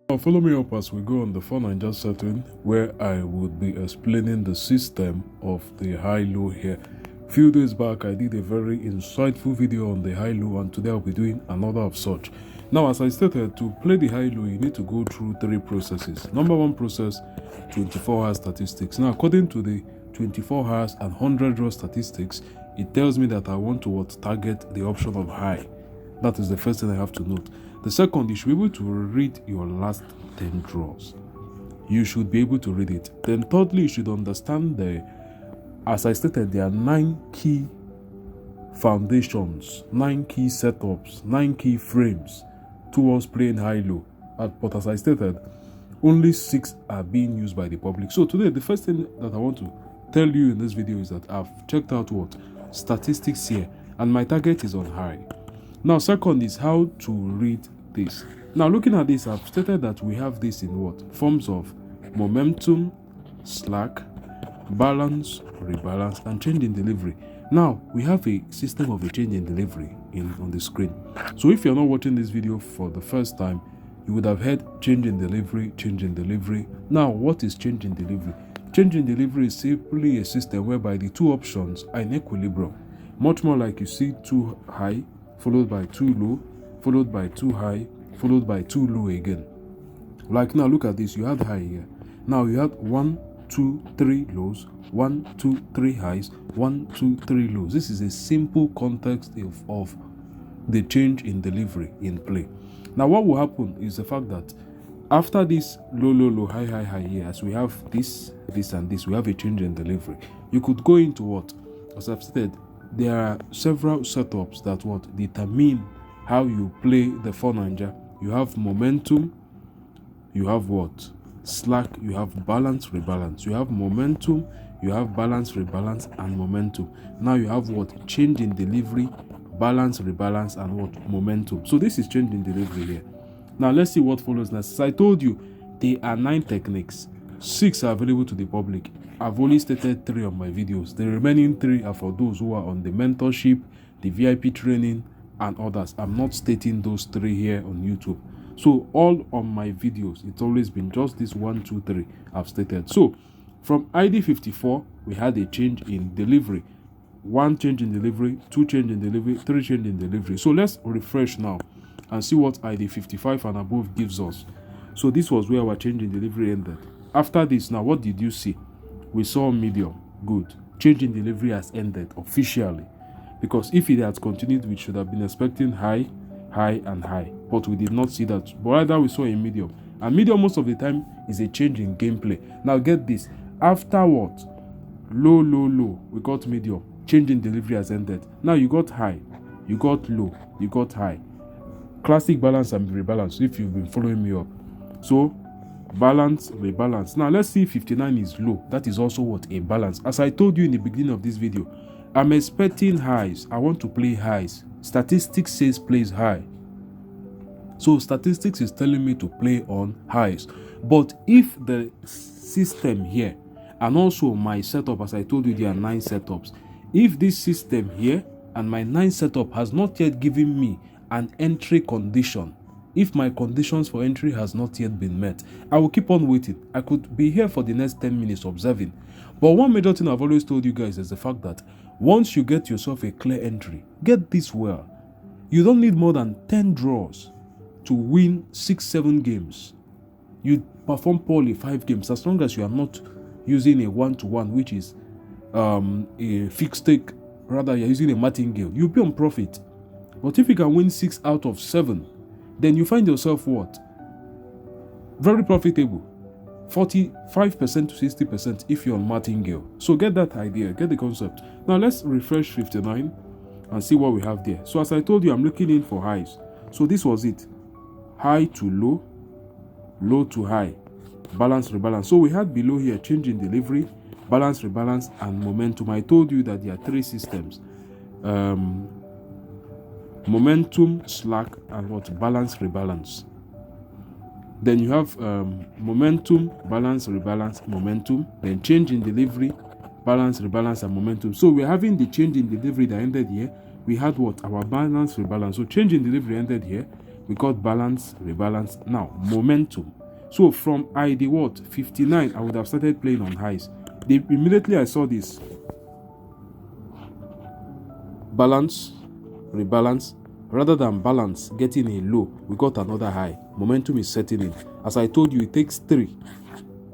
Now follow me up as we go on the BetNinja setting, where I would be explaining the system of the high-low here. Few days back I did a very insightful video on the high-low, and today I'll be doing another of such. Now, as I stated, to play the high-low you need to go through three processes. Number one process, 24-hour statistics. Now, according to the 24 hours and 100 raw statistics, it tells me that I want to target the option of high. That is the first thing I have to note. The second, you should be able to read your last 10 draws. You should be able to read it. Then thirdly, you should understand as I stated, there are 9 key foundations, 9 key setups, 9 key frames towards playing high-low. But as I stated, only 6 are being used by the public. So today, the first thing that I want to tell you in this video is that I've checked out statistics here, and my target is on high. Now, second is how to read this. Now, looking at this, I've stated that we have this in forms of momentum, slack, balance, rebalance, and change in delivery. Now, we have a system of a change in delivery on the screen. So if you're not watching this video for the first time, you would have heard change in delivery, change in delivery. Now, what is change in delivery? Change in delivery is simply a system whereby the two options are in equilibrium. Much more like you see 2 high, followed by 2 low, followed by 2 high, followed by 2 low again. Like now, look at this. You have high here. Now you have 1, 2, 3 lows, 1, 2, 3 highs, 1, 2, 3 lows. This is a simple context of the change in delivery in play. Now, what will happen is the fact that after this low, low, low, high, high, high here, as we have this, this, and this, we have a change in delivery. You could go into what? As I've said, there are several setups that determine how you play the BetNinja. You have momentum, you have slack, you have balance, rebalance. You have momentum, you have balance, rebalance, and momentum. Now you have change in delivery, balance, rebalance, and momentum. So this is change in delivery here. Now let's see what follows next. As I told you, there are 9 techniques. 6 are available to the public. I've only stated 3 on my videos. The remaining 3 are for those who are on the mentorship, the VIP training, and others. I'm not stating those 3 here on YouTube. So all on my videos, it's always been just this 1, 2, 3 I've stated. So from ID 54, we had a change in delivery. 1 change in delivery, 2 change in delivery, 3 change in delivery. So let's refresh now and see what ID 55 and above gives us. So this was where our change in delivery ended. After this, now what did you see? We saw medium. Good. Change in delivery has ended officially. Because if it had continued, we should have been expecting high, high, and high. But we did not see that. But rather, we saw a medium. And medium most of the time is a change in gameplay. Now get this. After low, low, low, we got medium. Change in delivery has ended. Now you got high, you got low, you got high. Classic balance and rebalance, if you've been following me up. So balance, rebalance. Now let's see 59 is low. That is also a balance. As I told you in the beginning of this video, I'm expecting highs. I want to play highs. Statistics says plays high. So statistics is telling me to play on highs. But if the system here, and also my setup, as I told you, there are 9 setups. If this system here and my 9 setup has not yet given me an entry condition, if my conditions for entry has not yet been met, I will keep on waiting. I could be here for the next 10 minutes observing. But one major thing I've always told you guys is the fact that once you get yourself a clear entry, get this well. You don't need more than 10 draws to win 6-7 games. You perform poorly 5 games, as long as you are not using a 1-to-1, which is a fixed stake. Rather, you're using a martingale. You'll be on profit. But if you can win 6 out of 7, then you find yourself very profitable. 45% to 60% if you're on martingale. So get that idea, get the concept. Now let's refresh 59 and see what we have there. So as I told you, I'm looking in for highs. So this was it. High to low, low to high, balance, rebalance. So we had below here change in delivery, balance, rebalance, and momentum. I told you that there are 3 systems. Momentum, slack, and balance, rebalance. Then you have momentum, balance, rebalance, momentum. Then change in delivery, balance, rebalance, and momentum. So we're having the change in delivery that ended here. We had our balance, rebalance. So change in delivery ended here. we got balance, rebalance. Now momentum. So from ID 59, I would have started playing on highs. Immediately I saw this balance, rebalance. Rather than balance getting a low, we got another high. Momentum is setting in. As I told you, it takes an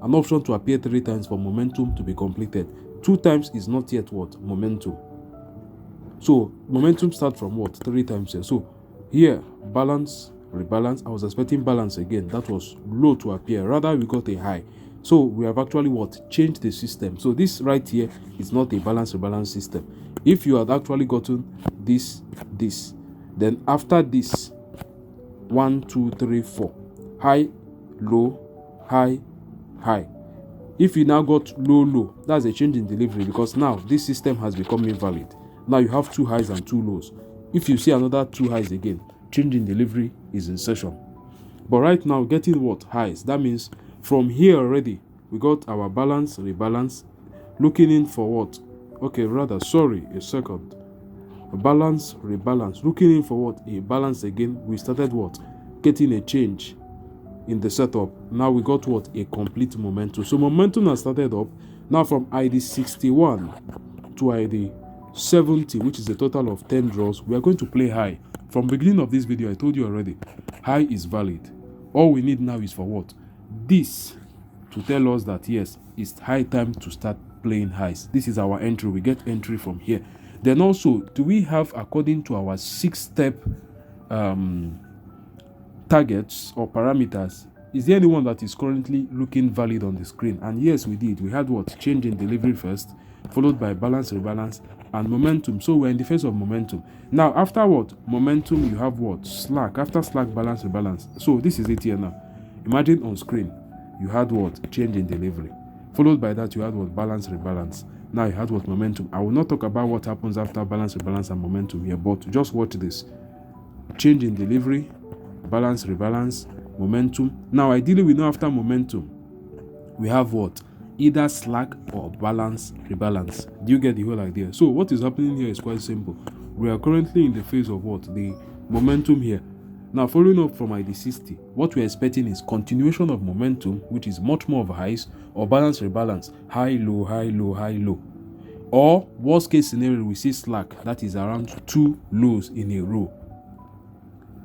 option to appear 3 times for momentum to be completed. 2 times is not yet what? Momentum. So momentum starts from what? 3 times here. So here, balance, rebalance. I was expecting balance again. That was low to appear. Rather, we got a high. So we have actually what? Changed the system. So this right here is not a balance, rebalance system. If you had actually gotten this, then after this, 1, 2, 3, 4, high, low, high, high. If you now got low, low, that's a change in delivery, because now this system has become invalid. Now you have 2 highs and 2 lows. If you see another 2 highs again, change in delivery is in session. But right now, getting what? Highs. That means from here already, we got our balance, rebalance, looking in for what? Okay, rather, sorry, a second. Balance, rebalance, looking in for what? A balance again. We started what? Getting a change in the setup. Now we got what? A complete momentum. So momentum has started up. Now from ID 61 to ID 70, which is a total of 10 draws, we are going to play high. From beginning of this video, I told you already, high is valid. All we need now is for what? This to tell us that yes, it's high time to start playing highs. This is our entry. We get entry from here. Then also, do we have, according to our 6-step targets or parameters, is there anyone that is currently looking valid on the screen? And yes, we did. We had what? Change in delivery first, followed by balance, rebalance, and momentum. So we're in the phase of momentum. Now, after what? Momentum, you have what? Slack. After slack, balance, rebalance. So this is it here now. Imagine on screen, you had what? Change in delivery. Followed by that, you had what? Balance, rebalance. Now you had what? Momentum. I will not talk about what happens after balance, rebalance, and momentum here, but just watch this. Change in delivery, balance, rebalance, momentum. Now, ideally, we know after momentum, we have what? Either slack or balance, rebalance. Do you get the whole idea? So what is happening here is quite simple. We are currently in the phase of what? The momentum here. Now, following up from ID 60, what we're expecting is continuation of momentum, which is much more of highs, or balance, rebalance, high, low, high, low, high, low. Or worst case scenario, we see slack, that is around 2 lows in a row.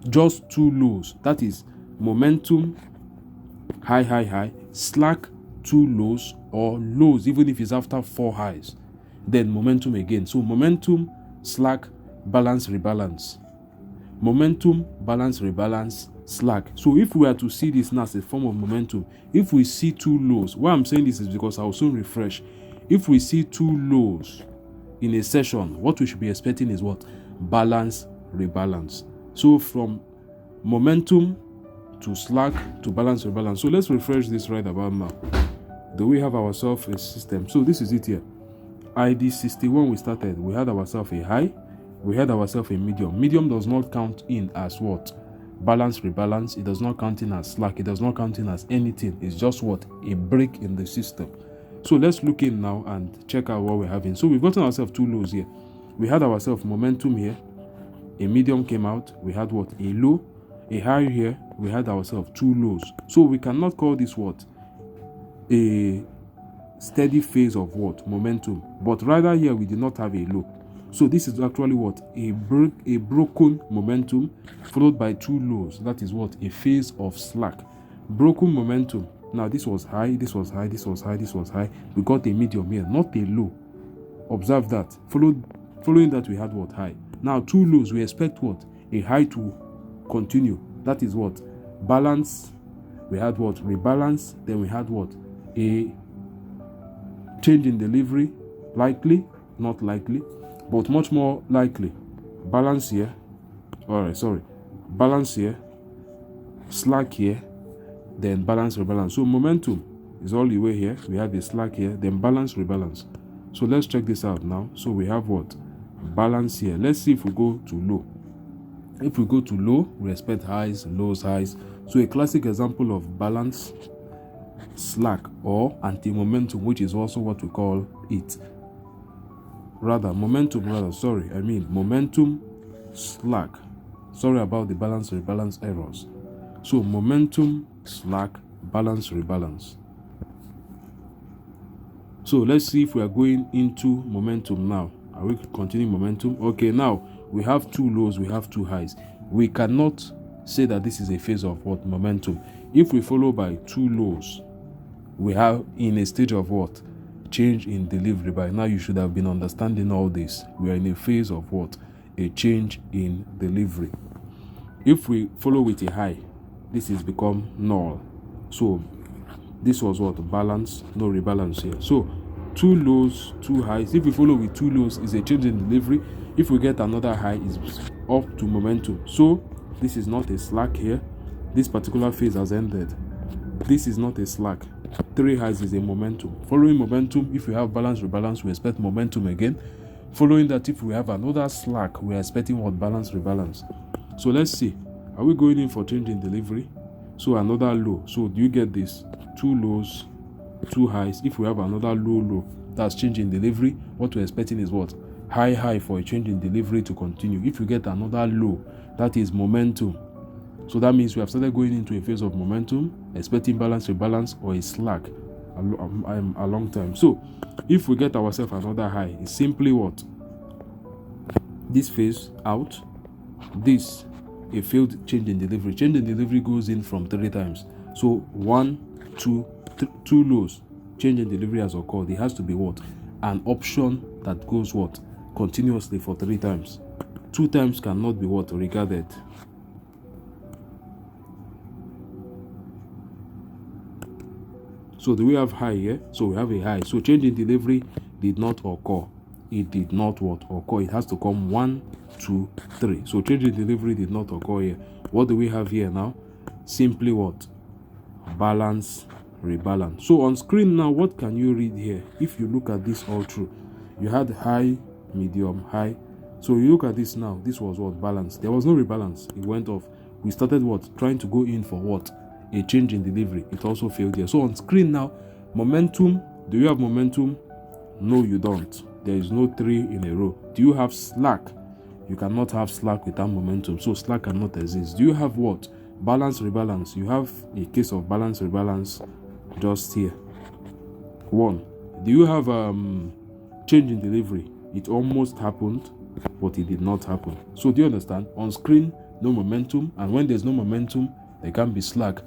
Just 2 lows. That is momentum, high, high, high, slack, 2 lows, or lows, even if it's after 4 highs. Then momentum again. So momentum, slack, balance, rebalance. Momentum, balance, rebalance, slack. So if we are to see this now as a form of momentum, if we see 2 lows, why I'm saying this is because I'll soon refresh. If we see 2 lows in a session, what we should be expecting is what? Balance, rebalance. So from momentum to slack to balance, rebalance. So let's refresh this right about now. Do we have ourselves a system? So this is it here. ID 61 we started. We had ourselves a high. We had ourselves a medium. Medium does not count in as what? Balance, rebalance. It does not count in as slack. It does not count in as anything. It's just what? A break in the system. So let's look in now and check out what we're having. So we've gotten ourselves 2 lows here. We had ourselves momentum here. A medium came out. We had what? A low. A high here. We had ourselves 2 lows. So we cannot call this what? A steady phase of what? Momentum. But rather here we did not have a low. So this is actually what? A broken momentum followed by 2 lows. That is what? A phase of slack. Broken momentum. Now this was high, this was high, this was high, this was high. We got a medium here, not a low. Observe that. Following that we had what? High. Now 2 lows, we expect what? A high to continue. That is what? Balance. We had what? Rebalance. Then we had what? A change in delivery. Likely, not likely, but much more likely. Balance here. Alright, sorry. Balance here. Slack here. Then balance, rebalance. So momentum is all the way here. We have a slack here. Then balance, rebalance. So let's check this out now. So we have what? Balance here. Let's see if we go to low. If we go to low, we expect highs, lows, highs. So a classic example of balance, slack, or anti-momentum, which is also what we call it. Momentum, slack, Sorry about the balance rebalance errors. So momentum, slack, balance rebalance. So let's see if we are going into momentum now. Are we continuing momentum? Okay, now we have two lows, we have two highs. We cannot say that this is a phase of what? Momentum. If we follow by two lows, we have in a stage of what? Change in delivery. By now you should have been understanding all this. We are in a phase of what? A change in delivery. If we follow with a high, this is become null. So this was what? Balance, no rebalance here. So two lows, two highs. If we follow with two lows, is a change in delivery. If we get another high, is up to momentum. So this is not a slack here. This particular phase has ended. This is not a slack. Three highs is a momentum. Following momentum, if we have balance rebalance, we expect momentum again. Following that, if we have another slack, we are expecting what? Balance rebalance. So let's see. Are we going in for change in delivery? So another low. So do you get this? Two lows, two highs. If we have another low, that's change in delivery. What we're expecting is what? High for a change in delivery to continue. If we get another low, that is momentum. So that means we have started going into a phase of momentum, expecting balance rebalance or a slack a long time. So if we get ourselves another high, it's simply what? This phase out, this a failed change in delivery. Change in delivery goes in from 3 times. So 1, 2, 2 lows. Change in delivery has occurred. It has to be what? An option that goes what? Continuously for 3 times. 2 times cannot be what? Regarded. So do we have high here? So we have a high. So change in delivery did not occur. It did not what? Occur. It has to come 1, 2, 3. So change in delivery did not occur here. What do we have here now? Simply what? Balance, rebalance. So on screen now, what can you read here? If you look at this all through, you had high, medium, high. So you look at this now. This was what? Balance. There was no rebalance. It went off. We started what? Trying to go in for what? A change in delivery. It also failed here. So on screen now, momentum. Do you have momentum? No, you don't. There is no 3 in a row. Do you have slack? You cannot have slack without momentum. So slack cannot exist. Do you have what? Balance, rebalance. You have a case of balance, rebalance just here. 1. Do you have change in delivery? It almost happened, but it did not happen. So do you understand? On screen, no momentum. And when there's no momentum, there can be slack.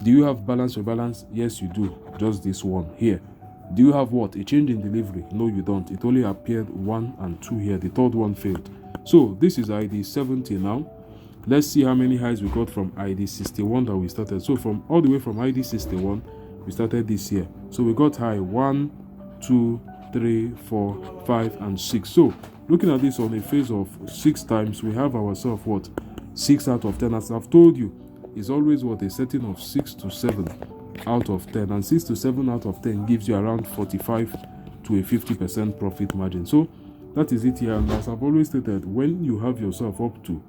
Do you have balance, rebalance? Yes, you do. Just this one here. Do you have what? A change in delivery? No, you don't. It only appeared 1 and 2 here. The third one failed. So this is ID 70 now. Let's see how many highs we got from ID 61 that we started. So from all the way from ID 61, we started this here. So we got high 1, 2, 3, 4, 5, and 6. So looking at this on a phase of 6 times, we have ourselves what? 6 out of 10. As I've told you, is always what? A setting of 6 to 7 out of 10, and 6 to 7 out of 10 gives you around 45 to a 50% profit margin. So that is it here. And as I've always stated, when you have yourself up to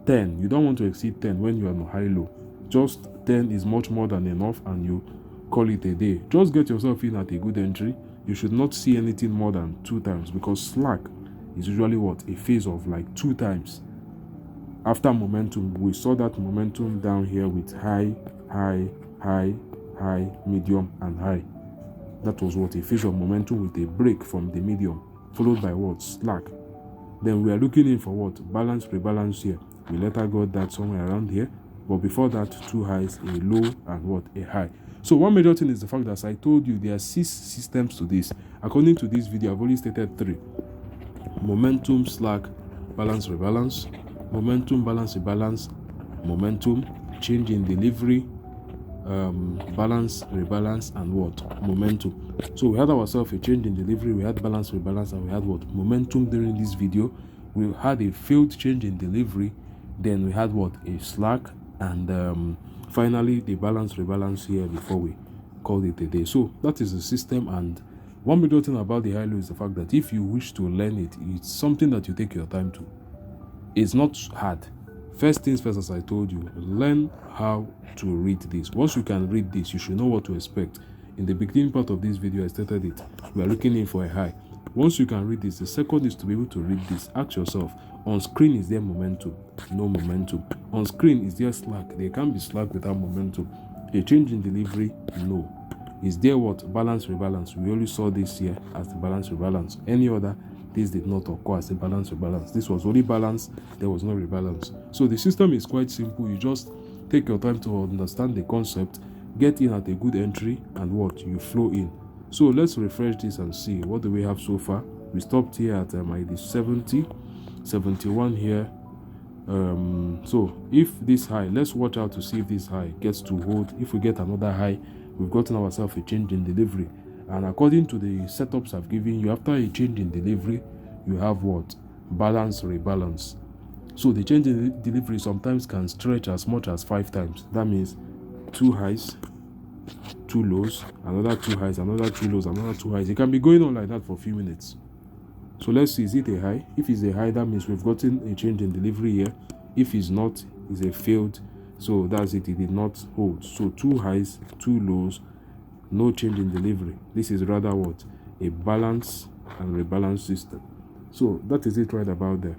10, you don't want to exceed 10 when you are on high low. Just 10 is much more than enough, and you call it a day. Just get yourself in at a good entry. You should not see anything more than 2 times, because slack is usually what? A phase of like 2 times. After momentum, we saw that momentum down here with high, medium, and high. That was what? A phase of momentum with a break from the medium, followed by what? Slack. Then we are looking in for what? Balance, rebalance here. We later got that somewhere around here. But before that, 2 highs, a low, and what? A high. So one major thing is the fact that, as I told you, there are 6 systems to this. According to this video, I've only stated 3. Momentum, slack, balance, rebalance. Momentum, balance, rebalance. Momentum, change in delivery, balance, rebalance, and what? Momentum. So we had ourselves a change in delivery, we had balance, rebalance, and we had what? Momentum. During this video, we had a failed change in delivery, then we had what? A slack, and finally the balance, rebalance here before we called it a day. So that is the system. And one major thing about the high low is the fact that if you wish to learn it, it's something that you take your time to. It's not hard. First things first, as I told you, learn how to read this. Once you can read this, you should know what to expect. In the beginning part of this video, I stated it. We are looking in for a high. Once you can read this, the second is to be able to read this. Ask yourself, on screen is there momentum? No momentum. On screen is there slack? There can't be slack without momentum. A change in delivery? No. Is there what? Balance, rebalance. We only saw this here as the balance, rebalance. Any other, this did not occur as a balance, rebalance. This was only balance, there was no rebalance. So the system is quite simple. You just take your time to understand the concept, get in at a good entry, and what? You flow in. So let's refresh this and see what do we have so far. We stopped here at ID 70, 71 here. So if this high, let's watch out to see if this high gets to hold. If we get another high, we've gotten ourselves a change in delivery. And according to the setups I've given you, after a change in delivery, you have what? Balance, rebalance. So the change in delivery sometimes can stretch as much as 5 times. That means 2 highs, 2 lows, another 2 highs, another 2 lows, another 2 highs. It can be going on like that for a few minutes. So let's see, is it a high? If it's a high, that means we've gotten a change in delivery here. If it's not, it's a failed. So that's it, it did not hold. So 2 highs, 2 lows, no change in delivery. This is rather what? A balance and rebalance system. So that is it right about there.